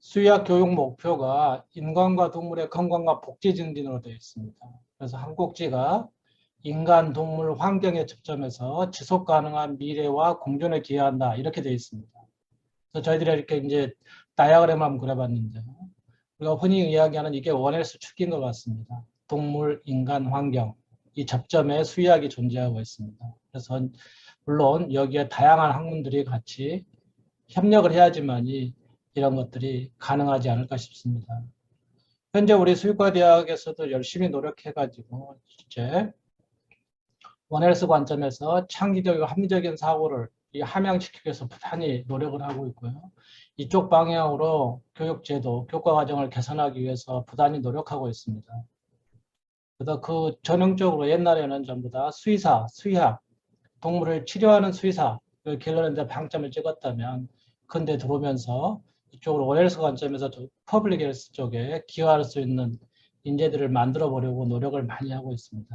수의학 교육 목표가 인간과 동물의 건강과 복지 증진으로 되어 있습니다. 그래서 한 꼭지가 인간, 동물, 환경의 접점에서 지속 가능한 미래와 공존에 기여한다 이렇게 되어 있습니다. 그래서 저희들이 이렇게 이제 다이어그램을 한번 그려봤는데 우리가 흔히 이야기하는 이게 원헬스 축인 것 같습니다. 동물, 인간, 환경 이 접점에 수의학이 존재하고 있습니다. 그래서 물론 여기에 다양한 학문들이 같이 협력을 해야지만이 이런 것들이 가능하지 않을까 싶습니다. 현재 우리 수의과대학에서도 열심히 노력해가지고 이제 원헬스 관점에서 창의적이고 합리적인 사고를 함양시키기 위해서 부단히 노력을 하고 있고요. 이쪽 방향으로 교육제도, 교과과정을 개선하기 위해서 부단히 노력하고 있습니다. 그래서 그 전형적으로 옛날에는 전부 다 수의사, 수의학, 동물을 치료하는 수의사를 길러내는 데 방점을 찍었다면 근대 들어오면서 이쪽으로 원헬스 관점에서 퍼블릭 헬스 쪽에 기여할 수 있는 인재들을 만들어 보려고 노력을 많이 하고 있습니다.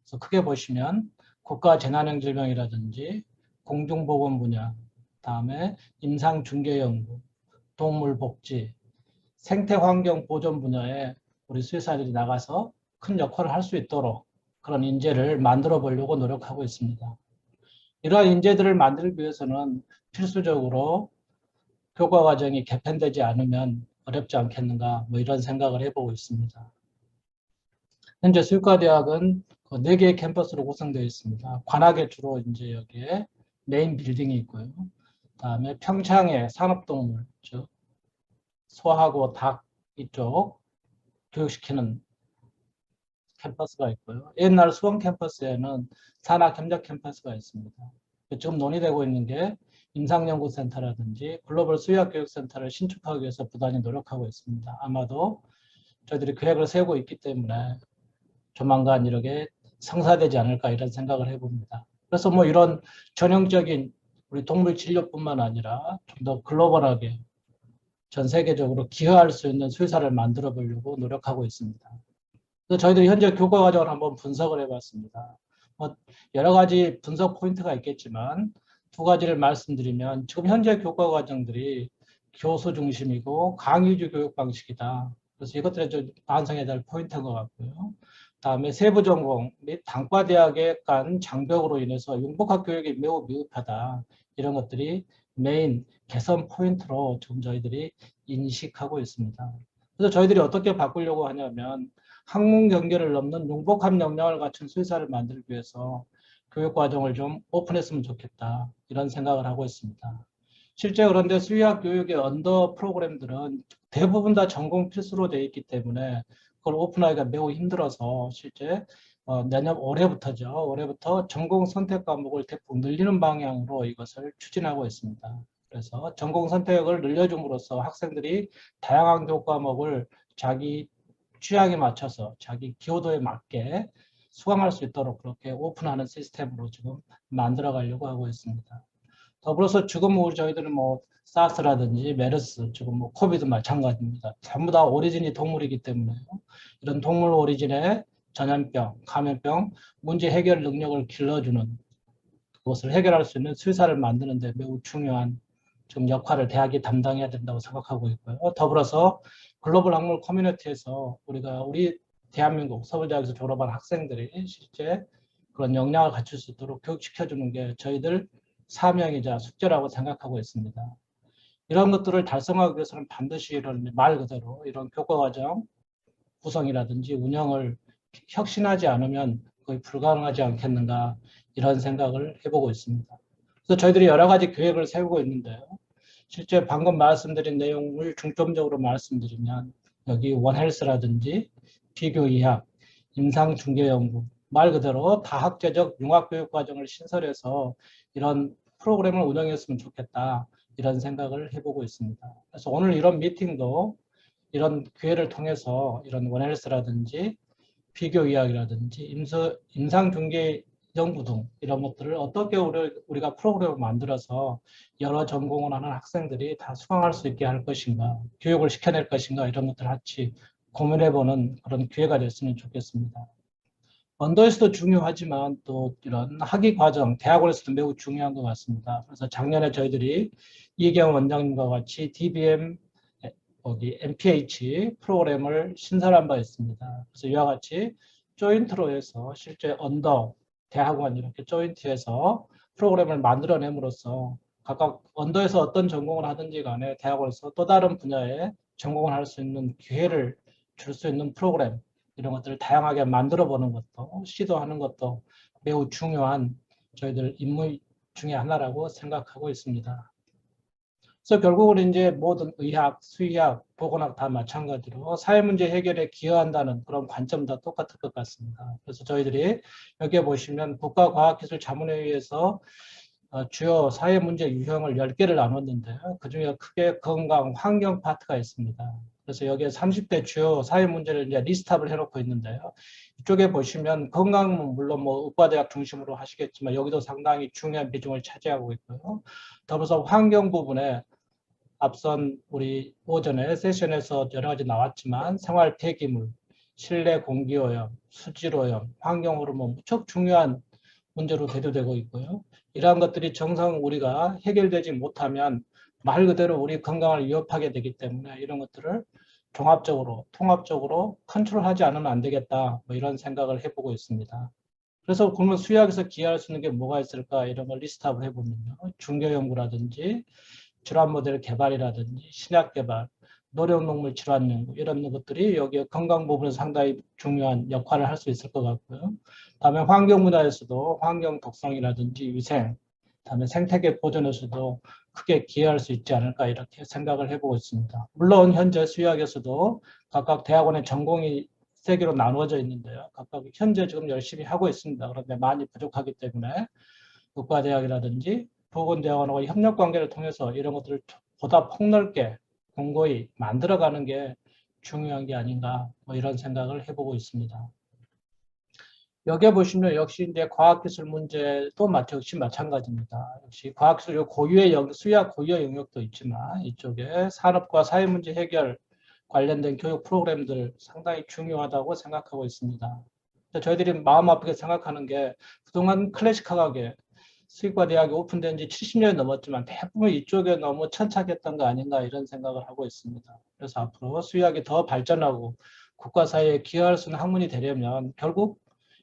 그래서 크게 보시면 국가재난형질병이라든지 공중보건 분야, 다음에 임상중개연구, 동물복지, 생태환경 보존 분야에 우리 수의사들이 나가서 큰 역할을 할 수 있도록 그런 인재를 만들어 보려고 노력하고 있습니다. 이러한 인재들을 만들기 위해서는 필수적으로 교과 과정이 개편되지 않으면 어렵지 않겠는가 뭐 이런 생각을 해보고 있습니다. 현재 수의과대학은 4개의 캠퍼스로 구성되어 있습니다. 관악에 주로 이제 여기에 메인 빌딩이 있고요. 다음에 평창에 산업동물, 즉 소하고 닭 이쪽 교육시키는 캠퍼스가 있고요. 옛날 수원 캠퍼스에는 산학 협력 캠퍼스가 있습니다. 지금 논의되고 있는 게 임상연구센터라든지 글로벌 수의학교육센터를 신축하기 위해서 부단히 노력하고 있습니다. 아마도 저희들이 계획을 세우고 있기 때문에 조만간 이렇게 성사되지 않을까 이런 생각을 해봅니다. 그래서 뭐 이런 전형적인 우리 동물 진료뿐만 아니라 좀 더 글로벌하게 전 세계적으로 기여할 수 있는 수의사를 만들어 보려고 노력하고 있습니다. 그래서 저희들이 현재 교과 과정을 한번 분석을 해봤습니다. 여러 가지 분석 포인트가 있겠지만 2가지를 말씀드리면 지금 현재 교과 과정들이 교수 중심이고 강의주 교육 방식이다. 그래서 이것들에 좀 반성해야 될 포인트인 것 같고요. 다음에 세부 전공 및 단과대학의 간 장벽으로 인해서 융복학 교육이 매우 미흡하다. 이런 것들이 메인 개선 포인트로 지금 저희들이 인식하고 있습니다. 그래서 저희들이 어떻게 바꾸려고 하냐면 학문 경계를 넘는 융복합 역량을 갖춘 수의사를 만들기 위해서 교육과정을 좀 오픈했으면 좋겠다. 이런 생각을 하고 있습니다. 실제 그런데 수의학 교육의 언더 프로그램들은 대부분 다 전공 필수로 되어 있기 때문에 그걸 오픈하기가 매우 힘들어서 실제 내년 올해부터죠. 올해부터 전공 선택 과목을 대폭 늘리는 방향으로 이것을 추진하고 있습니다. 그래서 전공 선택을 늘려줌으로써 학생들이 다양한 교과목을 자기 취향에 맞춰서 자기 기호도에 맞게 수강할 수 있도록 그렇게 오픈하는 시스템으로 지금 만들어 가려고 하고 있습니다. 더불어서 지금 우리 저희들은 뭐 사스라든지 메르스, 지금 뭐 코비드 마찬가지입니다. 전부 다 오리진이 동물이기 때문에 이런 동물 오리진의 전염병, 감염병 문제 해결 능력을 길러주는 그것을 해결할 수 있는 수의사를 만드는 데 매우 중요한 좀 역할을 대학이 담당해야 된다고 생각하고 있고요. 더불어서 글로벌 학문 커뮤니티에서 우리 대한민국 서울대학에서 졸업한 학생들이 실제 그런 역량을 갖출 수 있도록 교육시켜주는 게 저희들 사명이자 숙제라고 생각하고 있습니다. 이런 것들을 달성하기 위해서는 반드시 이런 말 그대로 이런 교과과정 구성이라든지 운영을 혁신하지 않으면 거의 불가능하지 않겠는가 이런 생각을 해보고 있습니다. 그래서 저희들이 여러 가지 계획을 세우고 있는데요. 실제 방금 말씀드린 내용을 중점적으로 말씀드리면 여기 원헬스라든지 비교의학, 임상중개연구 말 그대로 다학제적 융합교육과정을 신설해서 이런 프로그램을 운영했으면 좋겠다 이런 생각을 해보고 있습니다. 그래서 오늘 이런 미팅도 이런 기회를 통해서 이런 원헬스라든지 비교의학이라든지 임상중개 연구 등 이런 것들을 어떻게 우리가 프로그램을 만들어서 여러 전공을 하는 학생들이 다 수강할 수 있게 할 것인가, 교육을 시켜낼 것인가 이런 것들을 같이 고민해보는 그런 기회가 됐으면 좋겠습니다. 언더에서도 중요하지만 또 이런 학위 과정, 대학원에서도 매우 중요한 것 같습니다. 그래서 작년에 저희들이 이경 원장님과 같이 DBM 거기 MPH 프로그램을 신설한 바 있습니다. 그래서 이와 같이 조인트로 해서 실제 언더, 대학원 이렇게 조인트해서 프로그램을 만들어냄으로써 각각 언더에서 어떤 전공을 하든지 간에 대학원에서 또 다른 분야에 전공을 할 수 있는 기회를 줄 수 있는 프로그램, 이런 것들을 다양하게 만들어 보는 것도, 시도하는 것도 매우 중요한 저희들 임무 중에 하나라고 생각하고 있습니다. 그래서 결국은 이제 모든 의학, 수의학, 보건학 다 마찬가지로 사회문제 해결에 기여한다는 그런 관점 다 똑같을 것 같습니다. 그래서 저희들이 여기에 보시면 국가과학기술자문회의에서 주요 사회문제 유형을 10개를 나눴는데요. 그중에 크게 건강, 환경 파트가 있습니다. 그래서 여기에 30대 주요 사회문제를 이제 리스트업을 해놓고 있는데요. 이쪽에 보시면 건강은 물론 뭐 의과대학 중심으로 하시겠지만 여기도 상당히 중요한 비중을 차지하고 있고요. 더불어서 환경 부분에 앞선 우리 오전에 세션에서 여러 가지 나왔지만 생활 폐기물, 실내 공기오염, 수질오염, 환경호르몬 무척 중요한 문제로 대두되고 있고요. 이러한 것들이 정상 우리가 해결되지 못하면 말 그대로 우리 건강을 위협하게 되기 때문에 이런 것들을 종합적으로, 통합적으로 컨트롤하지 않으면 안 되겠다. 뭐 이런 생각을 해보고 있습니다. 그래서 그러면 수의학에서 기여할 수 있는 게 뭐가 있을까? 이런 걸 리스트업을 해보면요. 중개연구라든지 질환 모델 개발이라든지 신약 개발, 노령동물 질환 연구 이런 것들이 여기에 건강 부분에 상당히 중요한 역할을 할 수 있을 것 같고요. 다음에 환경 분야에서도 환경 독성이라든지 위생, 다음에 생태계 보존에서도 크게 기여할 수 있지 않을까 이렇게 생각을 해보고 있습니다. 물론 현재 수의학에서도 각각 대학원의 전공이 세 개로 나누어져 있는데요. 각각 현재 지금 열심히 하고 있습니다. 그런데 많이 부족하기 때문에 의과대학이라든지 보건대학원하고 협력관계를 통해서 이런 것들을 보다 폭넓게 공고히 만들어가는 게 중요한 게 아닌가 뭐 이런 생각을 해보고 있습니다. 여기에 보시면 역시 이제 과학기술 문제도 역시 마찬가지입니다. 역시 과학기술 고유의 수의학 고유의 영역도 있지만 이쪽에 산업과 사회 문제 해결 관련된 교육 프로그램들 상당히 중요하다고 생각하고 있습니다. 저희들이 마음 아프게 생각하는 게 그동안 클래식학에 수의과 대학이 오픈된 지 70년이 넘었지만 대부분 이쪽에 너무 천착했던 거 아닌가 이런 생각을 하고 있습니다. 그래서 앞으로 수의학이 더 발전하고 국가 사회에 기여할 수 있는 학문이 되려면 결국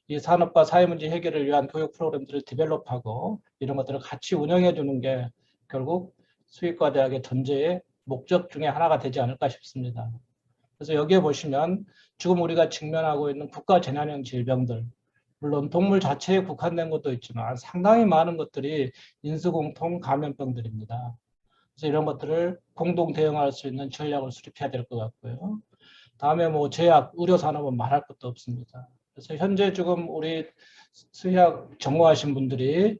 이 산업과 사회 문제 해결을 위한 교육 프로그램들을 디벨롭하고 이런 것들을 같이 운영해 주는 게 결국 수의과 대학의 존재의 목적 중에 하나가 되지 않을까 싶습니다. 그래서 여기에 보시면 지금 우리가 직면하고 있는 국가 재난형 질병들, 물론 동물 자체에 국한된 것도 있지만 상당히 많은 것들이 인수공통 감염병들입니다. 그래서 이런 것들을 공동 대응할 수 있는 전략을 수립해야 될 것 같고요. 다음에 뭐 제약, 의료 산업은 말할 것도 없습니다. 그래서 현재 지금 우리 수의학 전공하신 분들이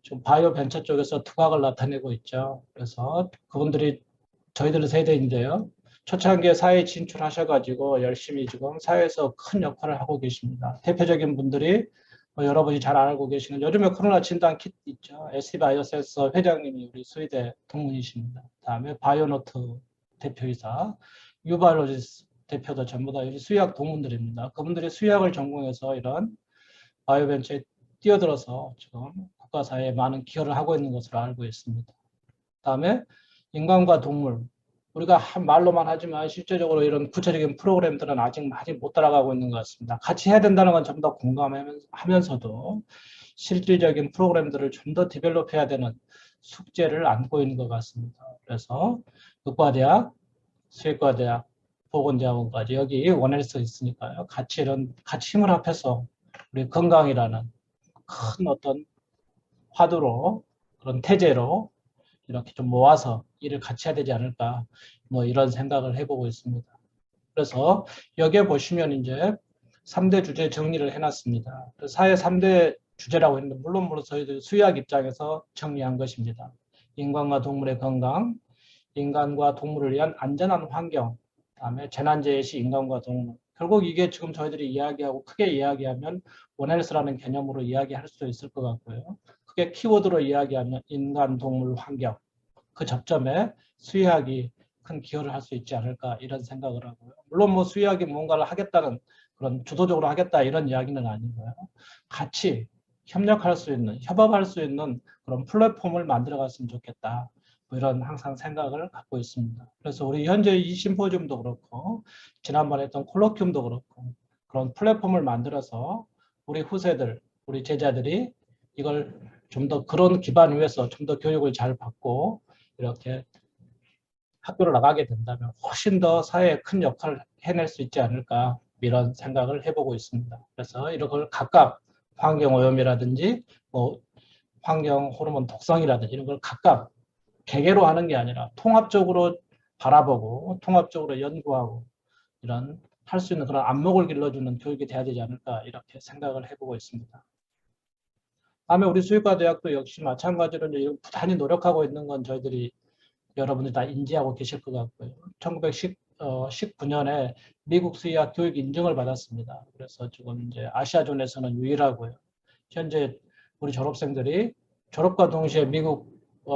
좀 바이오 벤처 쪽에서 두각을 나타내고 있죠. 그래서 그분들이 저희들 세대인데요. 초창기에 사회에 진출하셔가지고 열심히 지금 사회에서 큰 역할을 하고 계십니다. 대표적인 분들이 뭐 여러분이 잘 알고 계시는 요즘에 코로나 진단 키트 있죠. SD바이오센서 회장님이 우리 수의대 동문이십니다. 다음에 바이오노트 대표이사, 유바이오로지스 대표도 전부 다 수의학 동문들입니다. 그분들이 수의학을 전공해서 이런 바이오벤처에 뛰어들어서 지금 국가사회에 많은 기여를 하고 있는 것으로 알고 있습니다. 다음에 인간과 동물, 우리가 말로만 하지만 실제적으로 이런 구체적인 프로그램들은 아직 많이 못 따라가고 있는 것 같습니다. 같이 해야 된다는 건 좀 더 공감하면서도 실질적인 프로그램들을 좀 더 디벨롭해야 되는 숙제를 안고 있는 것 같습니다. 그래서 의과대학, 수의과대학, 보건대학원까지 여기 원헬스 있으니까요. 같이 힘을 합해서 우리 건강이라는 큰 어떤 화두로 그런 태제로 이렇게 좀 모아서 일을 같이 해야 되지 않을까 뭐 이런 생각을 해보고 있습니다. 그래서 여기에 보시면 이제 3대 주제 정리를 해놨습니다. 사회 3대 주제라고 했는데 물론 저희들 수의학 입장에서 정리한 것입니다. 인간과 동물의 건강, 인간과 동물을 위한 안전한 환경, 다음에 재난재해 시 인간과 동물. 결국 이게 지금 저희들이 이야기하고 크게 이야기하면 원헬스라는 개념으로 이야기할 수 있을 것 같고요. 크게 키워드로 이야기하면 인간, 동물, 환경. 그 접점에 수의학이 큰 기여를 할 수 있지 않을까 이런 생각을 하고요. 물론 뭐 수의학이 뭔가를 하겠다는 그런 주도적으로 하겠다 이런 이야기는 아니고요. 같이 협력할 수 있는, 협업할 수 있는 그런 플랫폼을 만들어 갔으면 좋겠다. 뭐 이런 항상 생각을 갖고 있습니다. 그래서 우리 현재 이 심포지움도 그렇고 지난번에 했던 콜로퀴움도 그렇고 그런 플랫폼을 만들어서 우리 후세들, 우리 제자들이 이걸 좀 더 그런 기반 위에서 좀 더 교육을 잘 받고 이렇게 학교를 나가게 된다면 훨씬 더 사회에 큰 역할을 해낼 수 있지 않을까 이런 생각을 해보고 있습니다. 그래서 이런 걸 각각 환경오염이라든지 뭐 환경 호르몬 독성이라든지 이런 걸 각각 개개로 하는 게 아니라 통합적으로 바라보고 통합적으로 연구하고 이런 할 수 있는 그런 안목을 길러주는 교육이 돼야 되지 않을까 이렇게 생각을 해보고 있습니다. 다음에 우리 수의과대학도 역시 마찬가지로 이제 부단히 노력하고 있는 건 저희들이 여러분들이 다 인지하고 계실 것 같고요. 1919년에 미국 수의학 교육 인증을 받았습니다. 그래서 지금 이제 아시아존에서는 유일하고요. 현재 우리 졸업생들이 졸업과 동시에 미국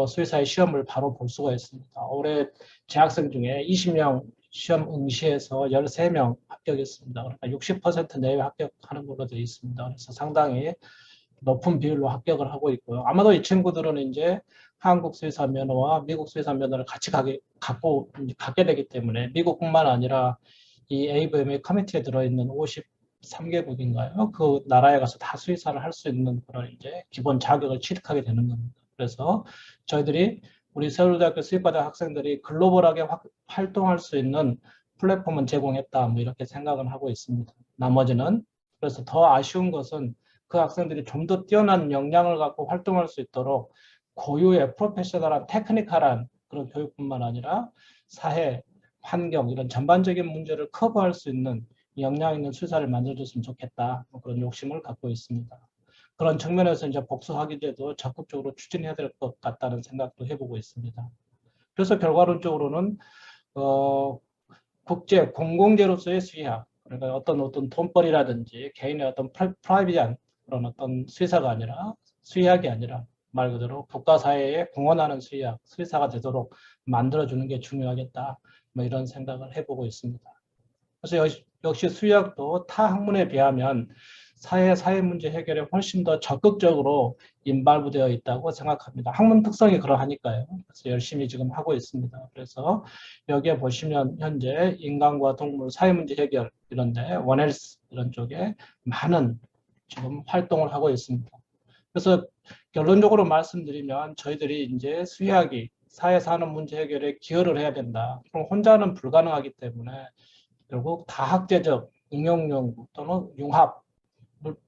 수의사의 시험을 바로 볼 수가 있습니다. 올해 재학생 중에 20명 시험 응시해서 13명 합격했습니다. 그러니까 60% 내외 합격하는 걸로 되어 있습니다. 그래서 상당히 높은 비율로 합격을 하고 있고요. 아마도 이 친구들은 이제 한국 수의사 면허와 미국 수의사 면허를 같이 갖게 되기 때문에 미국뿐만 아니라 이 AVMA 커미티에 들어있는 53개국인가요? 그 나라에 가서 다 수의사를 할 수 있는 그런 이제 기본 자격을 취득하게 되는 겁니다. 그래서 저희들이 우리 서울대학교 수의과대 학생들이 글로벌하게 활동할 수 있는 플랫폼은 제공했다. 뭐 이렇게 생각을 하고 있습니다. 나머지는 그래서 더 아쉬운 것은 그 학생들이 좀 더 뛰어난 역량을 갖고 활동할 수 있도록 고유의 프로페셔널한 테크니컬한 그런 교육뿐만 아니라 사회, 환경 이런 전반적인 문제를 커버할 수 있는 역량 있는 수의사를 만들어줬으면 좋겠다. 뭐 그런 욕심을 갖고 있습니다. 그런 측면에서 이제 복수학위제도 적극적으로 추진해야 될 것 같다는 생각도 해보고 있습니다. 그래서 결과론적으로는 국제 공공재로서의 수의학, 그러니까 어떤 돈벌이라든지 개인의 어떤 프라이빗한 그런 어떤 수의사가 아니라 수의학이 아니라 말 그대로 국가사회에 공헌하는 수의학, 수의사가 되도록 만들어주는 게 중요하겠다. 뭐 이런 생각을 해보고 있습니다. 그래서 역시 수의학도 타 학문에 비하면 사회 문제 해결에 훨씬 더 적극적으로 인발부되어 있다고 생각합니다. 학문 특성이 그러하니까요. 그래서 열심히 지금 하고 있습니다. 그래서 여기에 보시면 현재 인간과 동물 사회 문제 해결 이런데 원헬스 이런 쪽에 많은 지금 활동을 하고 있습니다. 그래서 결론적으로 말씀드리면 저희들이 이제 수의학이 사회에서 하는 문제 해결에 기여를 해야 된다. 그럼 혼자는 불가능하기 때문에 결국 다학제적 응용 연구 또는 융합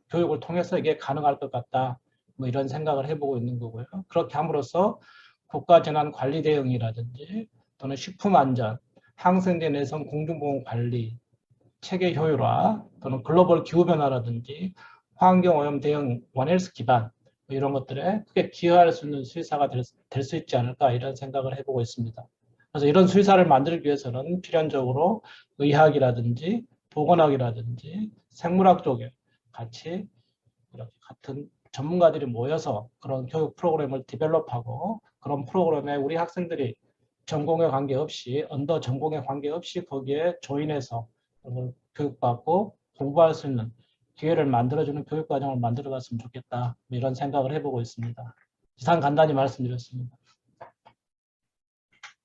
교육을 통해서 이게 가능할 것 같다. 뭐 이런 생각을 해보고 있는 거고요. 그렇게 함으로써 국가재난관리 대응이라든지 또는 식품안전, 항생제 내성 공중보건 관리, 체계 효율화 또는 글로벌 기후변화라든지 환경오염 대응 원헬스 기반 뭐 이런 것들에 크게 기여할 수 있는 수의사가 될 수 있지 않을까 이런 생각을 해보고 있습니다. 그래서 이런 수의사를 만들기 위해서는 필연적으로 의학이라든지 보건학이라든지 생물학 쪽에 같이 이렇게 같은 전문가들이 모여서 그런 교육 프로그램을 디벨롭하고 그런 프로그램에 우리 학생들이 전공에 관계없이 언더 전공에 관계없이 거기에 조인해서 교육받고 공부할 수 있는 기회를 만들어주는 교육과정을 만들어갔으면 좋겠다 이런 생각을 해보고 있습니다. 이상 간단히 말씀드렸습니다.